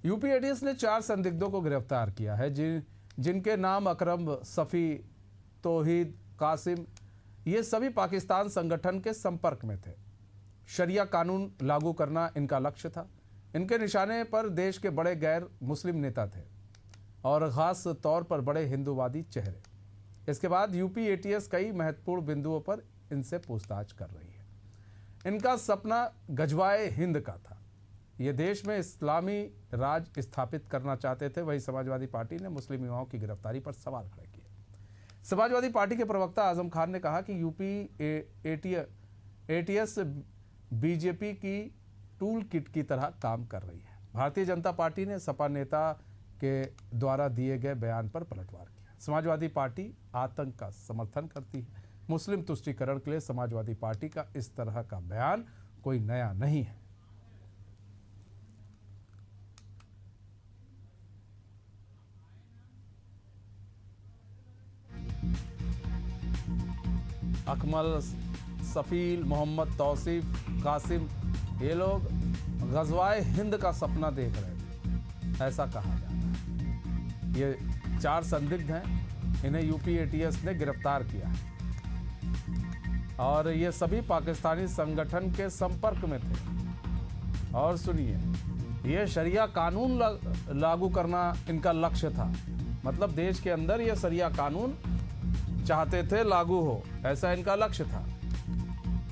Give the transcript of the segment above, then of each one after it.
UP ATS ने 4 संदिग्धों को गिरफ्तार किया है जिनके नाम अकरम, सफ़ी, तौहीद, कासिम, ये सभी पाकिस्तान संगठन के संपर्क में थे। शरिया कानून लागू करना इनका लक्ष्य था। इनके निशाने पर देश के बड़े गैर मुस्लिम नेता थे और ख़ास तौर पर बड़े हिंदूवादी चेहरे। इसके बाद यूपी एटीएस कई महत्वपूर्ण बिंदुओं पर इनसे पूछताछ कर रही है। इनका सपना गजवाए हिंद का था। ये देश में इस्लामी राज स्थापित करना चाहते थे। वहीं समाजवादी पार्टी ने मुस्लिम युवाओं की गिरफ्तारी पर सवाल खड़े किए। समाजवादी पार्टी के प्रवक्ता आजम खान ने कहा कि यूपी एटीएस बीजेपी की टूल किट की तरह काम कर रही है। भारतीय जनता पार्टी ने सपा नेता के द्वारा दिए गए बयान पर पलटवार किया। समाजवादी पार्टी आतंक का समर्थन करती है। मुस्लिम तुष्टीकरण के लिए समाजवादी पार्टी का इस तरह का बयान कोई नया नहीं है। अकमल, सफील, मोहम्मद तौसीफ, कासिम, ये लोग गजवाए हिंद का सपना देख रहे थे, ऐसा कहा जा रहा है। ये 4 संदिग्ध हैं, इन्हें यूपी एटीएस ने गिरफ्तार किया है और ये सभी पाकिस्तानी संगठन के संपर्क में थे। और सुनिए, ये शरिया कानून लागू करना इनका लक्ष्य था। मतलब देश के अंदर ये शरिया कानून चाहते थे लागू हो, ऐसा इनका लक्ष्य था।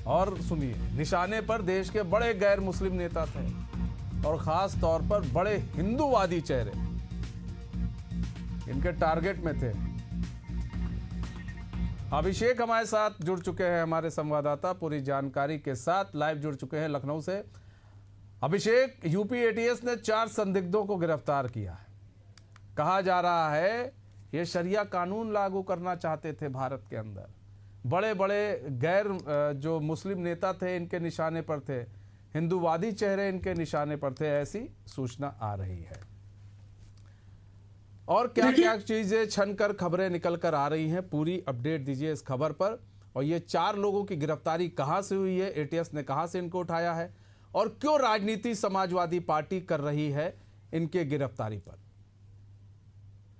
और सुनिए, निशाने पर देश के बड़े गैर मुस्लिम नेता थे और खास तौर पर बड़े हिंदूवादी चेहरे इनके टारगेट में थे। अभिषेक हमारे साथ जुड़ चुके हैं, हमारे संवाददाता पूरी जानकारी के साथ लाइव जुड़ चुके हैं लखनऊ से। अभिषेक, यूपी एटीएस ने 4 संदिग्धों को गिरफ्तार किया है। कहा जा रहा है ये शरिया कानून लागू करना चाहते थे भारत के अंदर। बड़े बड़े गैर जो मुस्लिम नेता थे इनके निशाने पर थे, हिंदूवादी चेहरे इनके निशाने पर थे, ऐसी सूचना आ रही है। और क्या क्या चीजें छनकर खबरें निकल कर आ रही हैं, पूरी अपडेट दीजिए इस खबर पर। और ये 4 लोगों की गिरफ्तारी कहां से हुई है, एटीएस ने कहां से इनको उठाया है और क्यों राजनीति समाजवादी पार्टी कर रही है इनके गिरफ्तारी पर।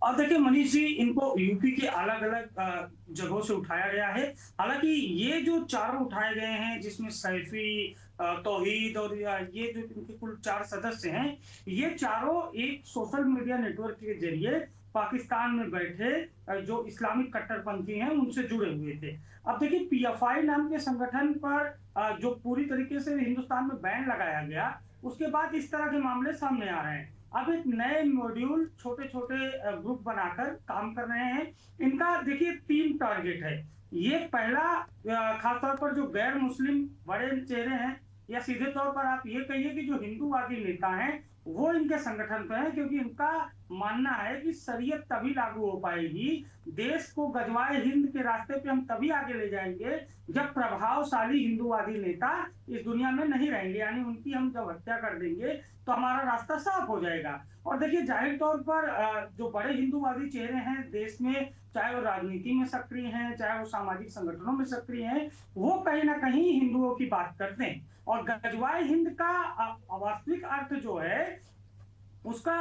और देखिए मनीष जी, इनको यूपी के अलग अलग जगहों से उठाया गया है। हालांकि ये जो 4 उठाए गए हैं, जिसमें सैफी, तौहीद और ये जो इनके कुल 4 सदस्य हैं, ये चारों एक सोशल मीडिया नेटवर्क के जरिए पाकिस्तान में बैठे जो इस्लामिक कट्टरपंथी हैं उनसे जुड़े हुए थे। अब देखिए, पीएफआई नाम के संगठन पर जो पूरी तरीके से हिंदुस्तान में बैन लगाया गया, उसके बाद इस तरह के मामले सामने आ रहे हैं। अब एक नए मॉड्यूल छोटे छोटे ग्रुप बनाकर काम कर रहे हैं। इनका देखिए 3 टारगेट है। ये पहला, खासतौर पर जो गैर मुस्लिम बड़े चेहरे हैं, या सीधे तौर पर आप ये कहिए कि जो हिंदूवादी नेता हैं वो इनके संगठन पे हैं, क्योंकि इनका मानना है कि शरीयत तभी लागू हो पाएगी, देश को गजवाए हिंद के रास्ते पे हम तभी आगे ले जाएंगे जब प्रभावशाली हिंदूवादी नेता इस दुनिया में नहीं रहेंगे। यानी उनकी हम जब हत्या कर देंगे तो हमारा रास्ता साफ हो जाएगा। और देखिए, जाहिर तौर पर जो बड़े हिंदूवादी चेहरे हैं देश में, चाहे वो राजनीति में सक्रिय हैं, चाहे वो सामाजिक संगठनों में सक्रिय हैं, वो कहीं ना कहीं हिंदुओं की बात करते हैं। और गजवाए हिंद का वास्तविक अर्थ जो है, उसका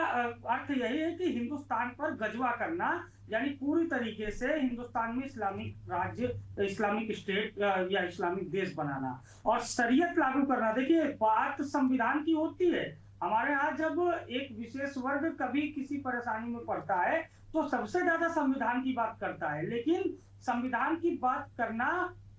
अर्थ यही है कि हिंदुस्तान पर गजवा करना, यानी पूरी तरीके से हिंदुस्तान में इस्लामिक राज्य, इस्लामिक स्टेट या इस्लामिक देश बनाना और शरीयत लागू करना। देखिए, बात संविधान की होती है। हमारे यहाँ जब एक विशेष वर्ग कभी किसी परेशानी में पड़ता है तो सबसे ज्यादा संविधान की बात करता है, लेकिन संविधान की बात करना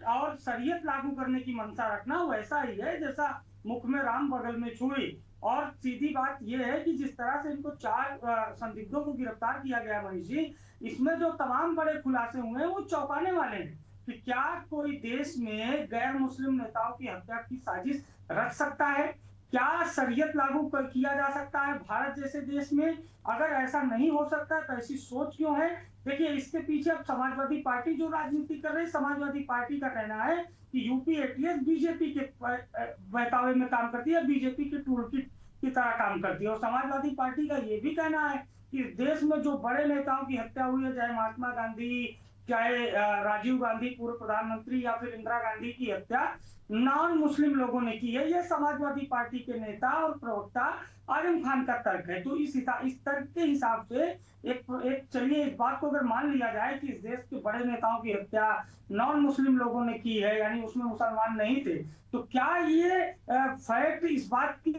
और शरीयत लागू करने की मंशा रखना वैसा ही है जैसा मुख में राम बगल में छुरी। और सीधी बात यह है कि जिस तरह से इनको 4 संदिग्धों को गिरफ्तार किया गया मनीष जी, इसमें जो तमाम बड़े खुलासे हुए हैं वो चौंकाने वाले हैं कि क्या कोई देश में गैर मुस्लिम नेताओं की हत्या की साजिश रच सकता है, क्या शरीयत लागू किया जा सकता है भारत जैसे देश में। अगर ऐसा नहीं हो सकता तो ऐसी सोच क्यों है। देखिए, इसके पीछे अब समाजवादी पार्टी जो राजनीति कर रही है, समाजवादी पार्टी का कहना है कि यूपी एटीएस बीजेपी के बहकावे में काम करती है, बीजेपी के टूल किट की तरह काम करती है। और समाजवादी पार्टी का ये भी कहना है कि देश में जो बड़े नेताओं की हत्या हुई है, चाहे महात्मा गांधी, चाहे राजीव गांधी पूर्व प्रधानमंत्री या फिर इंदिरा गांधी की हत्या नॉन मुस्लिम लोगों ने की है। यह समाजवादी पार्टी के नेता और प्रवक्ता आजम खान का तर्क है। तो इस तर्क के हिसाब से एक चलिए इस बात को अगर मान लिया जाए कि इस देश के बड़े नेताओं की हत्या नॉन मुस्लिम लोगों ने की है, यानी उसमें मुसलमान नहीं थे, तो क्या ये फैक्ट इस बात की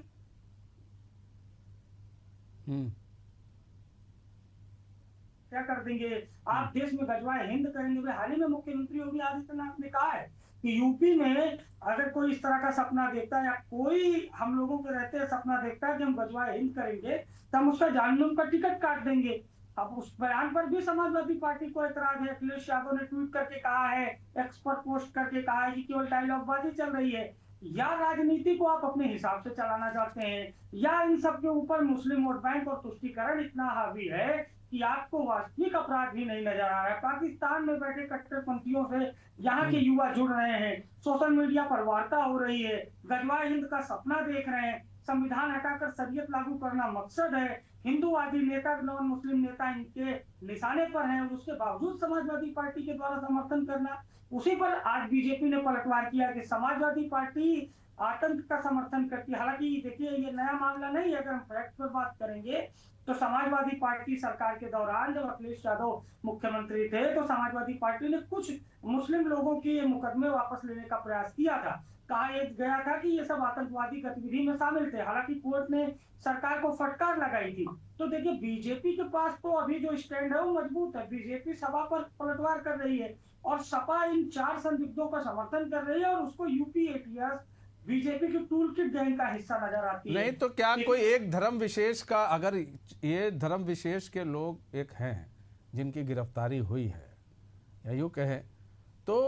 क्या कर देंगे? आप देश में गजवाए हिंद करेंगे? हाल ही में मुख्यमंत्री योगी आदित्यनाथ ने कहा है कि यूपी में अगर कोई इस तरह का सपना देखता है या कोई हम लोगों के रहते सपना देखता है कि हम गजवाए हिंद करेंगे तो हम उसका जानबूझ का टिकट काट देंगे। अब उस बयान पर भी समाजवादी पार्टी को एतराज है। अखिलेश यादव ने ट्वीट करके कहा है, एक्स पर पोस्ट करके कहा है कि केवल डायलॉगबाजी चल रही है। या राजनीति को आप अपने हिसाब से चलाना चाहते हैं, या इन सब के ऊपर मुस्लिम वोट बैंक और तुष्टीकरण इतना हावी है कि आपको वास्तविक अपराध भी नहीं नजर आ रहा है। पाकिस्तान में बैठे कट्टरपंथियों से यहाँ के युवा जुड़ रहे हैं, सोशल मीडिया पर वार्ता हो रही है, गजवाए हिंद का सपना देख रहे हैं, संविधान हटाकर शरीयत लागू करना मकसद है, हिंदूवादी नेता नॉन मुस्लिम नेता इनके निशाने पर हैं, उसके बावजूद समाजवादी पार्टी के द्वारा समर्थन करना। उसी पर आज बीजेपी ने पलटवार किया कि समाजवादी पार्टी आतंक का समर्थन करती है। हालांकि देखिए ये नया मामला नहीं है। अगर हम फैक्ट पर बात करेंगे तो समाजवादी पार्टी सरकार के दौरान जब अखिलेश यादव मुख्यमंत्री थे तो समाजवादी पार्टी ने कुछ मुस्लिम लोगों के मुकदमे वापस लेने का प्रयास किया था। कहा गया था कि ये सब आतंकवादी गतिविधि में शामिल थे। हालांकि कोर्ट ने सरकार को फटकार लगाई थी। तो देखिए बीजेपी के पास तो अभी जो स्टैंड है वो मजबूत है। बीजेपी सपा पर पलटवार कर रही है और सपा इन 4 संदिग्धों का समर्थन कर रही है और उसको यूपी एटीएस बीजेपी की टूल किट गैंग का हिस्सा नजर आती है। नहीं तो क्या कोई एक धर्म विशेष का, अगर ये धर्म विशेष के लोग एक हैं जिनकी गिरफ्तारी हुई है या यूं कहें तो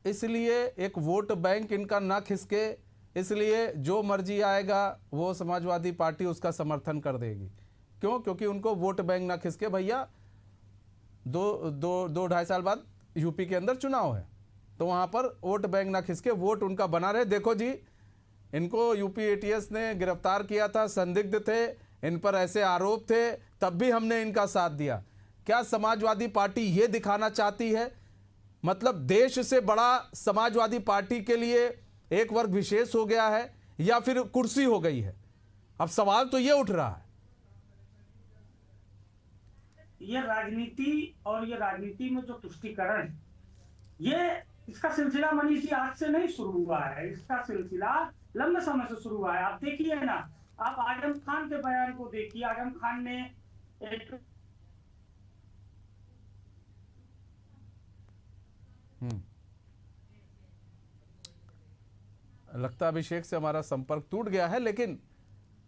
इसलिए एक वोट बैंक इनका ना खिसके, इसलिए जो मर्जी आएगा वो समाजवादी पार्टी उसका समर्थन कर देगी? क्यों? क्योंकि उनको वोट बैंक ना खिसके। भैया 2-2.5 साल बाद यूपी के अंदर चुनाव है तो वहाँ पर वोट बैंक ना खिसके, वोट उनका बना रहे। देखो जी, इनको यूपी एटीएस ने गिरफ्तार किया था, संदिग्ध थे, इन पर ऐसे आरोप थे, तब भी हमने इनका साथ दिया। क्या समाजवादी पार्टी ये दिखाना चाहती है, मतलब देश से बड़ा समाजवादी पार्टी के लिए एक वर्ग विशेष हो गया है या फिर कुर्सी हो गई है? अब सवाल तो ये उठ रहा है। ये राजनीति और ये राजनीति में जो तुष्टीकरण, ये इसका सिलसिला मनीष जी आज से नहीं शुरू हुआ है। इसका सिलसिला लंबे समय से शुरू हुआ है। आप देखिए ना, आप आजम खान के बयान को देखिए। आजम खान ने एक लगता अभिषेक से हमारा संपर्क टूट गया है, लेकिन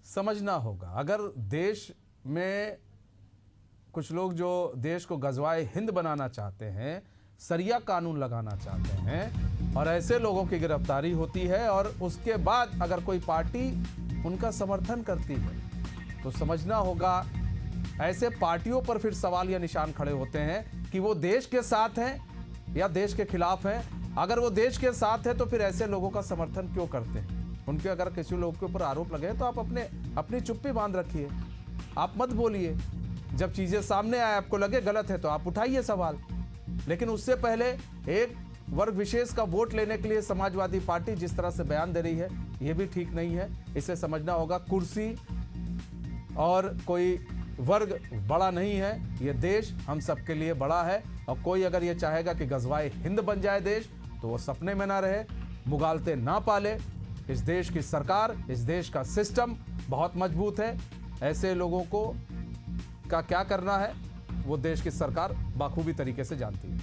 समझना होगा अगर देश में कुछ लोग जो देश को गजवाए हिंद बनाना चाहते हैं, सरिया कानून लगाना चाहते हैं और ऐसे लोगों की गिरफ्तारी होती है और उसके बाद अगर कोई पार्टी उनका समर्थन करती है तो समझना होगा ऐसे पार्टियों पर फिर सवाल या निशान खड़े होते हैं कि वो देश के साथ हैं या देश के खिलाफ हैं। अगर वो देश के साथ है तो फिर ऐसे लोगों का समर्थन क्यों करते हैं? उनके अगर किसी लोग के ऊपर आरोप लगे तो आप अपनी चुप्पी बांध रखिए, आप मत बोलिए। जब चीज़ें सामने आए, आपको लगे गलत है तो आप उठाइए सवाल, लेकिन उससे पहले एक वर्ग विशेष का वोट लेने के लिए समाजवादी पार्टी जिस तरह से बयान दे रही है ये भी ठीक नहीं है। इसे समझना होगा कुर्सी और कोई वर्ग बड़ा नहीं है, ये देश हम सबके लिए बड़ा है और कोई अगर ये चाहेगा कि गजवाए हिंद बन जाए देश तो वो सपने में ना रहे, मुगालते ना पाले। इस देश की सरकार, इस देश का सिस्टम बहुत मजबूत है। ऐसे लोगों को क्या करना है वो देश की सरकार बाखूबी तरीके से जानती है।